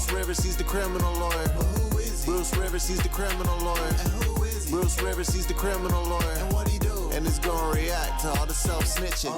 Bruce Rivers, he's the criminal lawyer. But who is he? Bruce Rivers, he's the criminal lawyer. And who is he? Bruce Rivers, he's the criminal lawyer. And what he do? And it's gonna react to all the self-snitching.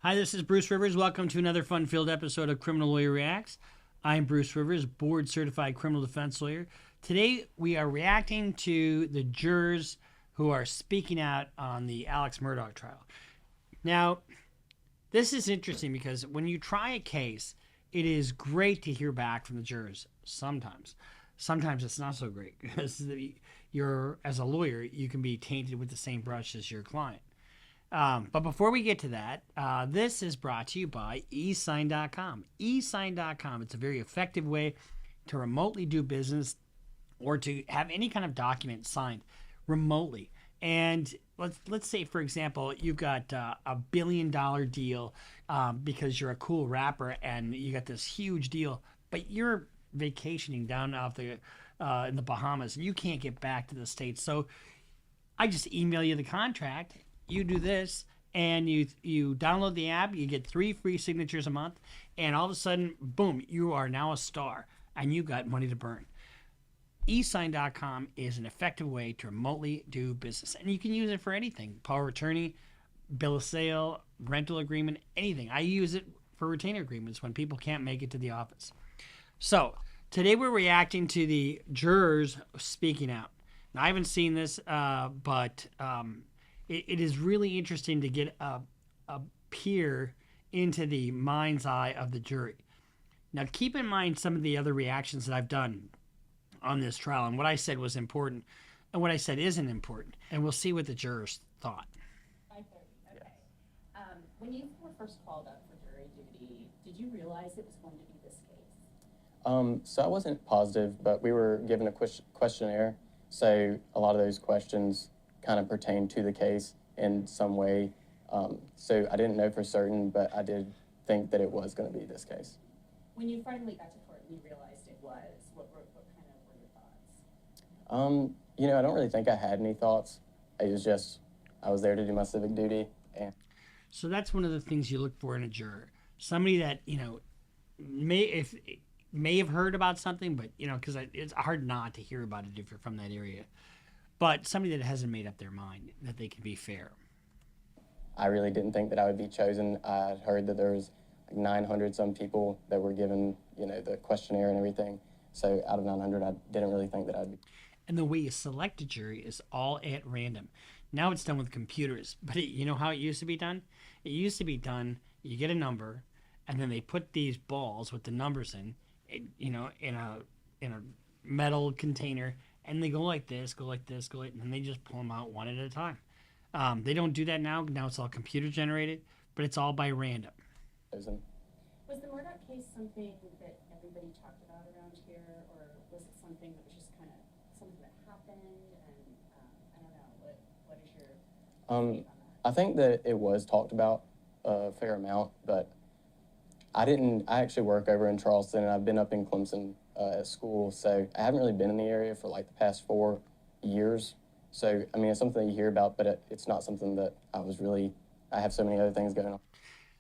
Hi, this is Bruce Rivers. Welcome to another fun-filled episode of Criminal Lawyer Reacts. I'm Bruce Rivers, board-certified criminal defense lawyer. Today, we are reacting to the jurors who are speaking out on the Alex Murdaugh trial. Now, this is interesting because when you try a case, it is great to hear back from the jurors sometimes. Sometimes it's not so great because as a lawyer, you can be tainted with the same brush as your client. But before we get to that, this is brought to you by eSign.com. eSign.com, it's a very effective way to remotely do business or to have any kind of document signed remotely. And let's say, for example, you've got a $1 billion deal because you're a cool rapper and you got this huge deal, but you're vacationing down off in the Bahamas and you can't get back to the States. So I just email you the contract. You do this, and you download the app, you get 3 free signatures a month, and all of a sudden, boom, you are now a star, and you got money to burn. eSign.com is an effective way to remotely do business, and you can use it for anything. Power of attorney, bill of sale, rental agreement, anything. I use it for retainer agreements when people can't make it to the office. So, today we're reacting to the jurors speaking out. Now, I haven't seen this, but... It is really interesting to get a peer into the mind's eye of the jury. Now, keep in mind some of the other reactions that I've done on this trial and what I said was important and what I said isn't important. And we'll see what the jurors thought. 5:30, okay. When you were first called up for jury duty, did you realize it was going to be this case? So I wasn't positive, but we were given a questionnaire. So a lot of those questions kind of pertain to the case in some way. So I didn't know for certain, but I did think that it was going to be this case. When you finally got to court and you realized it was, what kind of were your thoughts? I don't really think I had any thoughts. It was just, I was there to do my civic duty. And so that's one of the things you look for in a juror. Somebody that, may have heard about something, but, because it's hard not to hear about it if you're from that area. But somebody that hasn't made up their mind, that they can be fair. I really didn't think that I would be chosen. I heard that there was like 900 some people that were given, the questionnaire and everything. So out of 900, I didn't really think that I'd be. And the way you select a jury is all at random. Now it's done with computers. But you know how it used to be done? It used to be done, you get a number, and then they put these balls with the numbers in a metal container, and they go like this, and then they just pull them out one at a time. They don't do that now. Now it's all computer generated, but it's all by random. Was the Murdaugh case something that everybody talked about around here, or was it something that was just kind of something that happened? And I don't know, what is your take on that? I think that it was talked about a fair amount, but I actually work over in Charleston, and I've been up in Clemson at school, so I haven't really been in the area for like the past 4 years. So, it's something that you hear about, but it's not something that I have so many other things going on.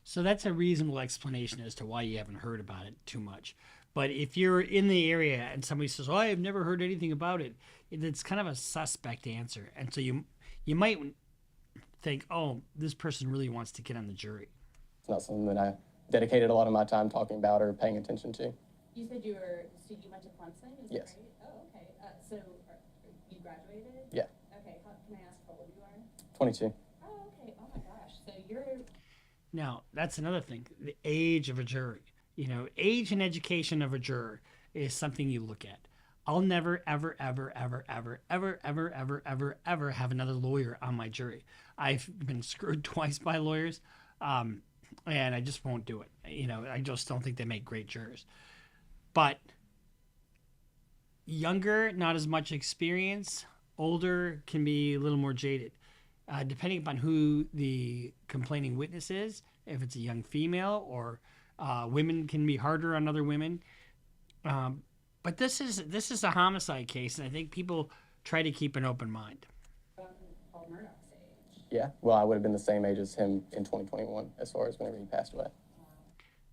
So that's a reasonable explanation as to why you haven't heard about it too much. But if you're in the area and somebody says, I have never heard anything about it, it's kind of a suspect answer. And so you might think, oh, this person really wants to get on the jury. It's not something that I dedicated a lot of my time talking about or paying attention to. You said you went to Clemson, is Yes. that right? Oh, okay. So you graduated? Yeah. Okay, can I ask how old you are? 22. Oh, okay. Oh my gosh. So you're... Now, that's another thing, the age of a jury. Age and education of a juror is something you look at. I'll never, ever, ever, ever, ever, ever, ever, ever, ever, ever have another lawyer on my jury. I've been screwed twice by lawyers, and I just won't do it. I just don't think they make great jurors. But younger, not as much experience. Older can be a little more jaded. Depending upon who the complaining witness is, if it's a young female or women can be harder on other women. But this is a homicide case, and I think people try to keep an open mind. Paul Murdaugh's age. Yeah, well, I would have been the same age as him in 2021 as far as whenever he passed away.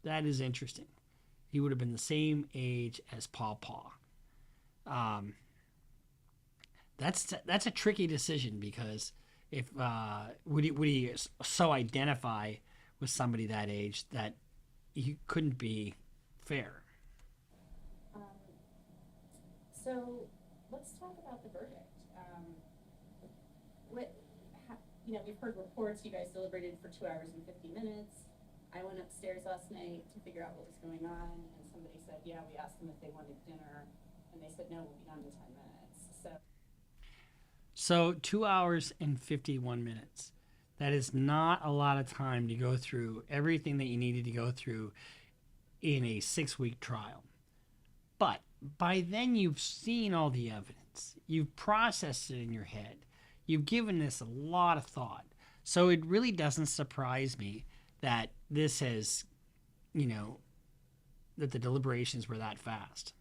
That is interesting. He would have been the same age as Paw. That's a tricky decision because if would he so identify with somebody that age that he couldn't be fair? So let's talk about the verdict. We've heard reports. You guys deliberated for 2 hours and 50 minutes. I went upstairs last night to figure out what was going on, and somebody said, "Yeah, we asked them if they wanted dinner, and they said no, we'll be done in 10 minutes." So 2 hours and 51 minutes. That is not a lot of time to go through everything that you needed to go through in a 6-week trial. But by then you've seen all the evidence. You've processed it in your head. You've given this a lot of thought. So it really doesn't surprise me that this has, that the deliberations were that fast.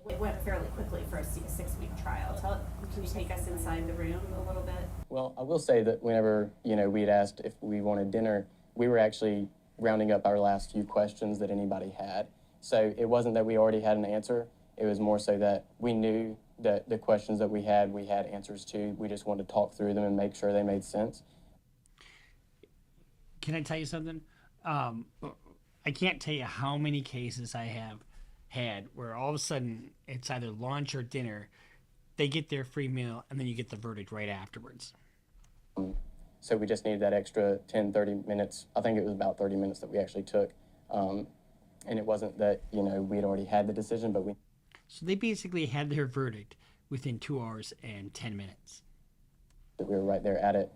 It went fairly quickly for a 6-week trial. Can you take us inside the room a little bit? Well, I will say that whenever, we had asked if we wanted dinner, we were actually rounding up our last few questions that anybody had. So it wasn't that we already had an answer. It was more so that we knew that the questions that we had answers to. We just wanted to talk through them and make sure they made sense. Can I tell you something? I can't tell you how many cases I have had where all of a sudden it's either lunch or dinner. They get their free meal and then you get the verdict right afterwards. So we just needed that extra 10, 30 minutes. I think it was about 30 minutes that we actually took. And it wasn't that, we had already had the decision, but So they basically had their verdict within 2 hours and 10 minutes. We were right there at it.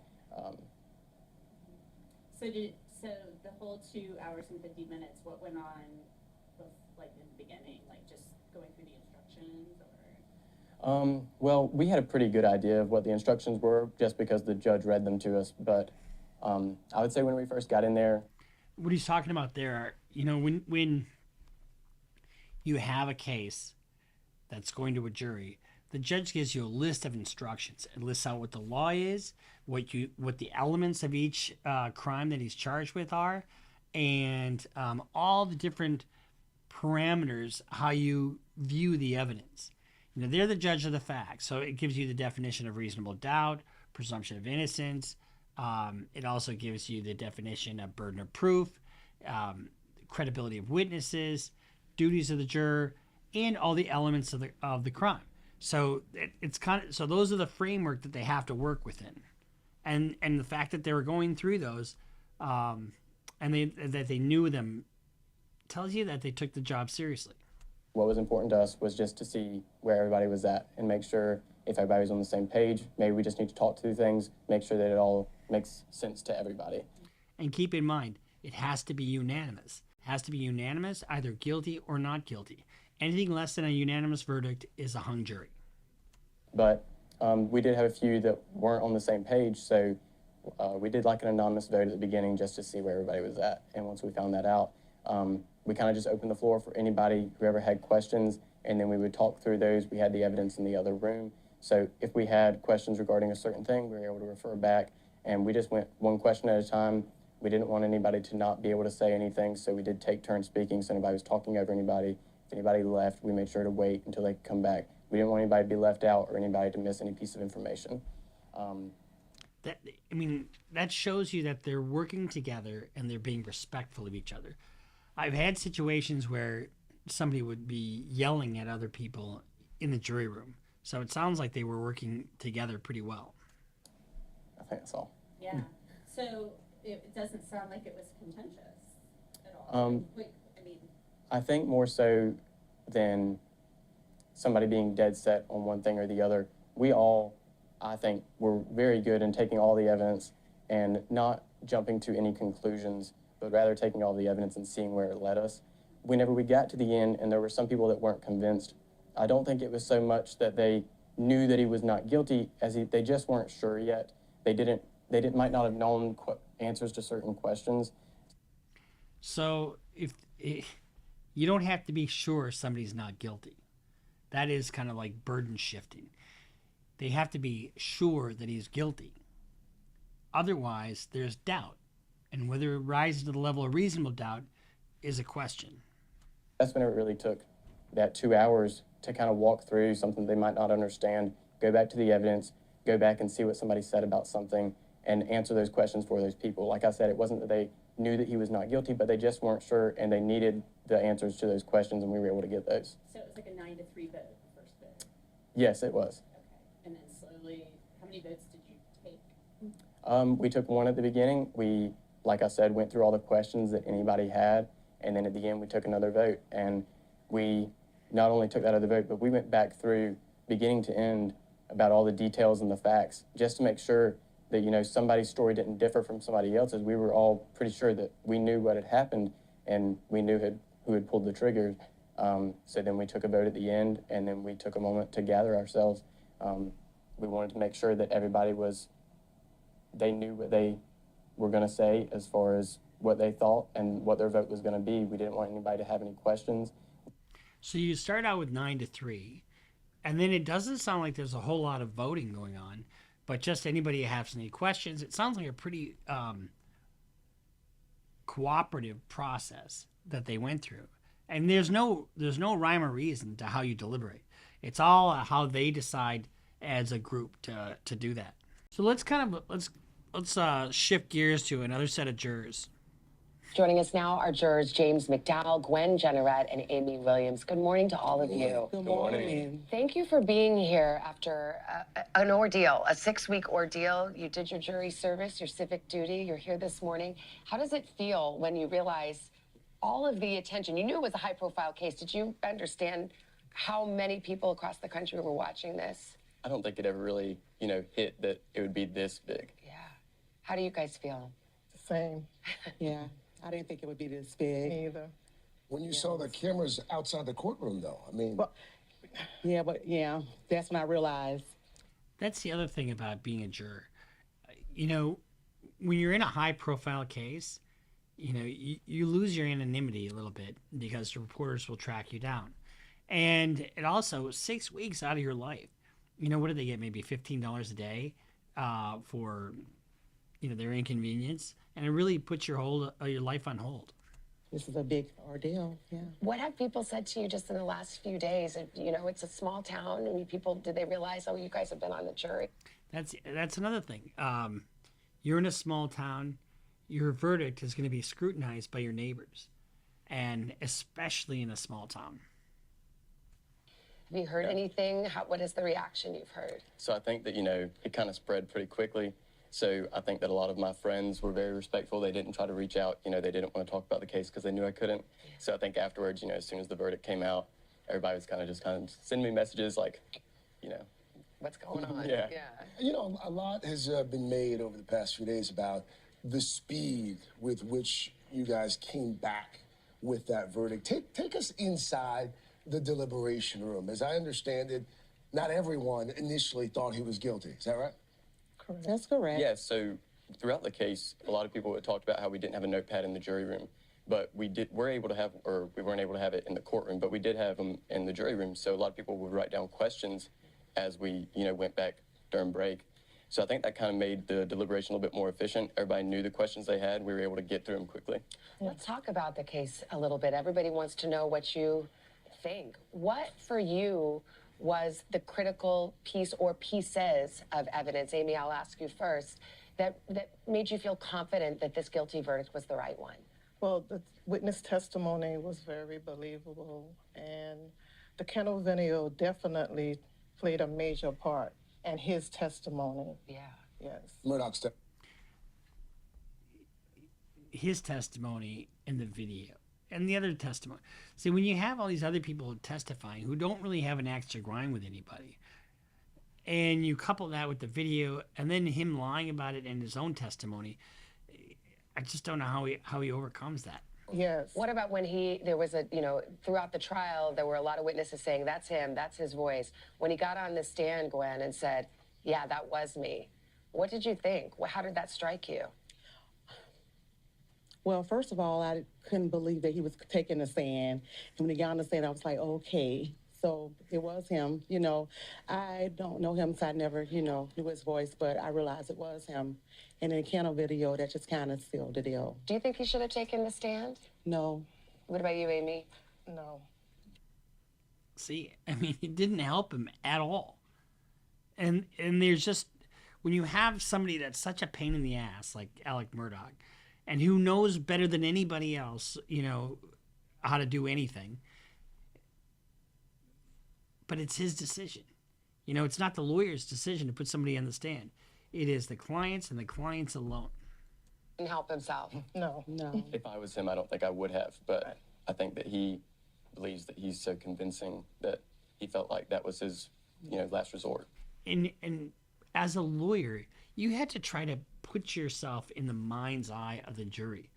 So the whole 2 hours and 50 minutes, what went on, in the beginning, just going through the instructions, or? Well, we had a pretty good idea of what the instructions were just because the judge read them to us. But I would say when we first got in there, what he's talking about there, when you have a case that's going to a jury, the judge gives you a list of instructions. It lists out what the law is, what the elements of each crime that he's charged with are, and all the different parameters how you view the evidence. They're the judge of the facts, so it gives you the definition of reasonable doubt, presumption of innocence. It also gives you the definition of burden of proof, credibility of witnesses, duties of the juror, and all the elements of the crime. So so those are the framework that they have to work within, and the fact that they were going through those, and that they knew them, tells you that they took the job seriously. What was important to us was just to see where everybody was at and make sure if everybody was on the same page. Maybe we just need to talk through things, make sure that it all makes sense to everybody. And keep in mind, it has to be unanimous. It has to be unanimous, either guilty or not guilty. Anything less than a unanimous verdict is a hung jury. But we did have a few that weren't on the same page, so we did an anonymous vote at the beginning just to see where everybody was at. And once we found that out, we kind of just opened the floor for anybody, whoever had questions, and then we would talk through those. We had the evidence in the other room. So if we had questions regarding a certain thing, we were able to refer back, and we just went one question at a time. We didn't want anybody to not be able to say anything, so we did take turns speaking, so nobody was talking over anybody. If anybody left, we made sure to wait until they could come back. We didn't want anybody to be left out or anybody to miss any piece of information. That shows you that they're working together and they're being respectful of each other. I've had situations where somebody would be yelling at other people in the jury room. So it sounds like they were working together pretty well. I think that's all. Yeah. So it doesn't sound like it was contentious at all. I think more so than somebody being dead set on one thing or the other. We all, I think, were very good in taking all the evidence and not jumping to any conclusions, but rather taking all the evidence and seeing where it led us. Whenever we got to the end and there were some people that weren't convinced, I don't think it was so much that they knew that he was not guilty as they just weren't sure yet. They might not have known answers to certain questions. So if you don't have to be sure somebody's not guilty. That is kind of like burden shifting. They have to be sure that he's guilty. Otherwise, there's doubt. And whether it rises to the level of reasonable doubt is a question. That's when it really took that 2 hours to kind of walk through something they might not understand, go back to the evidence, go back and see what somebody said about something, and answer those questions for those people. Like I said, it wasn't that they knew that he was not guilty, but they just weren't sure, and they needed the answers to those questions, and we were able to get those. So it was like a 9-3 vote, the first vote? Yes, it was. Okay. And then slowly, how many votes did you take? We took one at the beginning. We, like I said, went through all the questions that anybody had, and then at the end we took another vote. And we not only took that other vote, but we went back through beginning to end about all the details and the facts, just to make sure that, you know, somebody's story didn't differ from somebody else's. We were all pretty sure that we knew what had happened, and we knew who had pulled the trigger. So then we took a vote at the end, and then we took a moment to gather ourselves. We wanted to make sure that everybody they knew what they were going to say as far as what they thought and what their vote was going to be. We didn't want anybody to have any questions. So you start out with 9-3, and then it doesn't sound like there's a whole lot of voting going on, but just anybody who has any questions. It sounds like a pretty cooperative process that they went through. And there's no rhyme or reason to how you deliberate. It's all how they decide as a group to do that. So let's shift gears to another set of jurors. Joining us now are jurors James McDowell, Gwen Jennerette, and Amy Williams. Good morning to all of you. Good morning. Thank you for being here after an ordeal, a 6-week ordeal. You did your jury service, your civic duty. You're here this morning. How does it feel when you realize all of the attention? You knew it was a high-profile case. Did you understand how many people across the country were watching this? I don't think it ever really, hit that it would be this big. Yeah. How do you guys feel? Same. Yeah. I didn't think it would be this big. Me either. When you saw the cameras outside the courtroom, though, I mean... That's when I realized. That's the other thing about being a juror. When you're in a high-profile case, you lose your anonymity a little bit because the reporters will track you down. And it also, 6 weeks out of your life. What do they get? Maybe $15 a day for, their inconvenience. And it really puts your life on hold. This is a big ordeal, yeah. What have people said to you just in the last few days? It's a small town. Did they realize, you guys have been on the jury? That's another thing. You're in a small town. Your verdict is going to be scrutinized by your neighbors, and especially in a small town. Have you heard anything? What is the reaction you've heard? So I think that, it kind of spread pretty quickly. So I think that a lot of my friends were very respectful. They didn't try to reach out. They didn't want to talk about the case because they knew I couldn't. Yeah. So I think afterwards, as soon as the verdict came out, everybody was kind of sending me messages like, what's going on? Yeah. A lot has been made over the past few days about the speed with which you guys came back with that verdict. Take us inside the deliberation room. As I understand it, not everyone initially thought he was guilty. Is that right? Correct. That's correct. Yeah, so throughout the case, a lot of people had talked about how we didn't have a notepad in the jury room, but we weren't able to have it in the courtroom, but we did have them in the jury room. So a lot of people would write down questions as we, went back during break. So I think that kind of made the deliberation a little bit more efficient. Everybody knew the questions they had. We were able to get through them quickly. Let's talk about the case a little bit. Everybody wants to know what you think. What, for you, was the critical piece or pieces of evidence, Amy, I'll ask you first, that made you feel confident that this guilty verdict was the right one? Well, the witness testimony was very believable, and the kennel video definitely played a major part in his testimony. Yeah. Yes. Murdaugh's His testimony in the video. And the other testimony. See, when you have all these other people testifying who don't really have an axe to grind with anybody, and you couple that with the video, and then him lying about it in his own testimony, I just don't know how he overcomes that. Yes. What about when there was throughout the trial, there were a lot of witnesses saying, that's him, that's his voice. When he got on the stand, Gwen, and said, yeah, that was me. What did you think? How did that strike you? Well, first of all, I couldn't believe that he was taking the stand. And when he got on the stand, I was like, okay. So it was him. I don't know him, so I never, knew his voice, but I realized it was him. And in the kennel video, that just kind of sealed the deal. Do you think he should have taken the stand? No. What about you, Amy? No. See, I mean, it didn't help him at all. And there's just, when you have somebody that's such a pain in the ass like Alec Murdaugh, and who knows better than anybody else, how to do anything, but it's his decision. It's not the lawyer's decision to put somebody on the stand. It is the client's and the client's alone. And help himself. No. If I was him, I don't think I would have, but I think that he believes that he's so convincing that he felt like that was his, last resort. And as a lawyer, you had to try to put yourself in the mind's eye of the jury.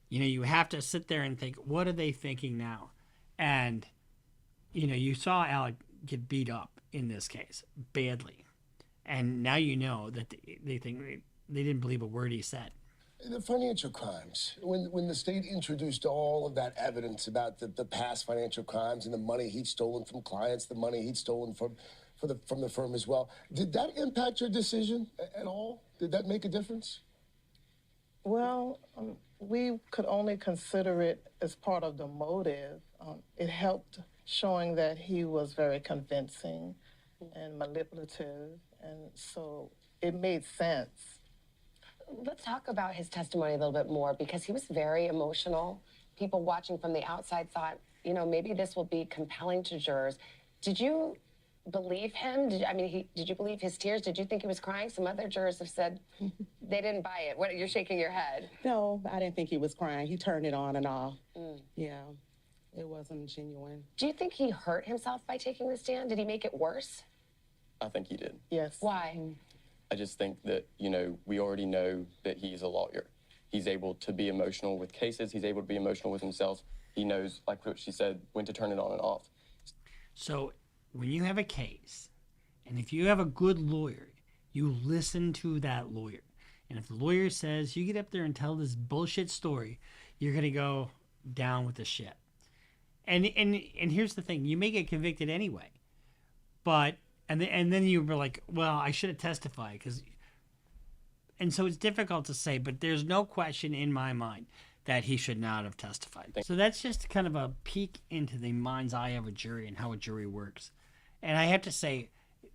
You have to sit there and think, what are they thinking now? And, you saw Alec get beat up in this case badly. And now you know that they think they didn't believe a word he said. The financial crimes, when the state introduced all of that evidence about the past financial crimes and the money he'd stolen from clients, the money he'd stolen from the firm as well, did that impact your decision at all? Did that make a difference? Well, we could only consider it as part of the motive. It helped showing that he was very convincing and manipulative, and so it made sense. Let's talk about his testimony a little bit more, because he was very emotional. People watching from the outside thought, maybe this will be compelling to jurors. Did you believe him? Did you believe his tears? Did you think he was crying? Some other jurors have said they didn't buy it. What, you're shaking your head. No, I didn't think he was crying. He turned it on and off. Yeah, it wasn't genuine. Do you think he hurt himself by taking the stand? Did he make it worse? I think he did. Yes. Why? I just think that, we already know that he's a lawyer. He's able to be emotional with cases. He's able to be emotional with himself. He knows, like what she said, when to turn it on and off. So when you have a case, and if you have a good lawyer, you listen to that lawyer. And if the lawyer says you get up there and tell this bullshit story, you're going to go down with the shit. And here's the thing. You may get convicted anyway. But... And then you were like, well, I should have testified. And so it's difficult to say, but there's no question in my mind that he should not have testified. So that's just kind of a peek into the mind's eye of a jury and how a jury works. And I have to say,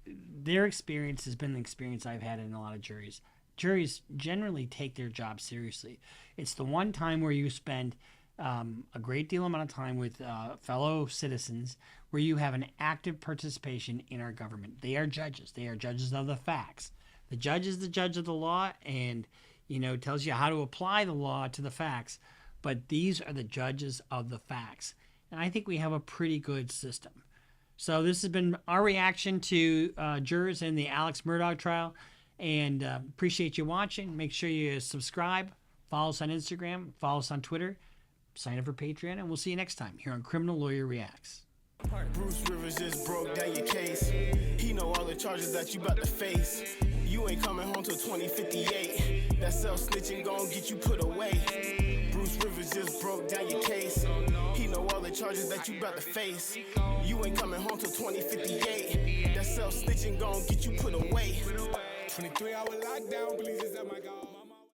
their experience has been the experience I've had in a lot of juries. Juries generally take their job seriously. It's the one time where you spend a great deal amount of time with fellow citizens, where you have an active participation in our government. They are judges. They are judges of the facts. The judge is the judge of the law and, tells you how to apply the law to the facts. But these are the judges of the facts. And I think we have a pretty good system. So this has been our reaction to jurors in the Alex Murdaugh trial. And appreciate you watching. Make sure you subscribe. Follow us on Instagram. Follow us on Twitter. Sign up for Patreon. And we'll see you next time here on Criminal Lawyer Reacts. Bruce Rivers just broke down your case. He know all the charges that you about to face. You ain't coming home till 2058. That self-snitching gon' get you put away. Bruce Rivers just broke down your case. He know all the charges that you about to face. You ain't coming home till 2058. That self-snitching gon' get you put away. 23-hour lockdown, police is at my God.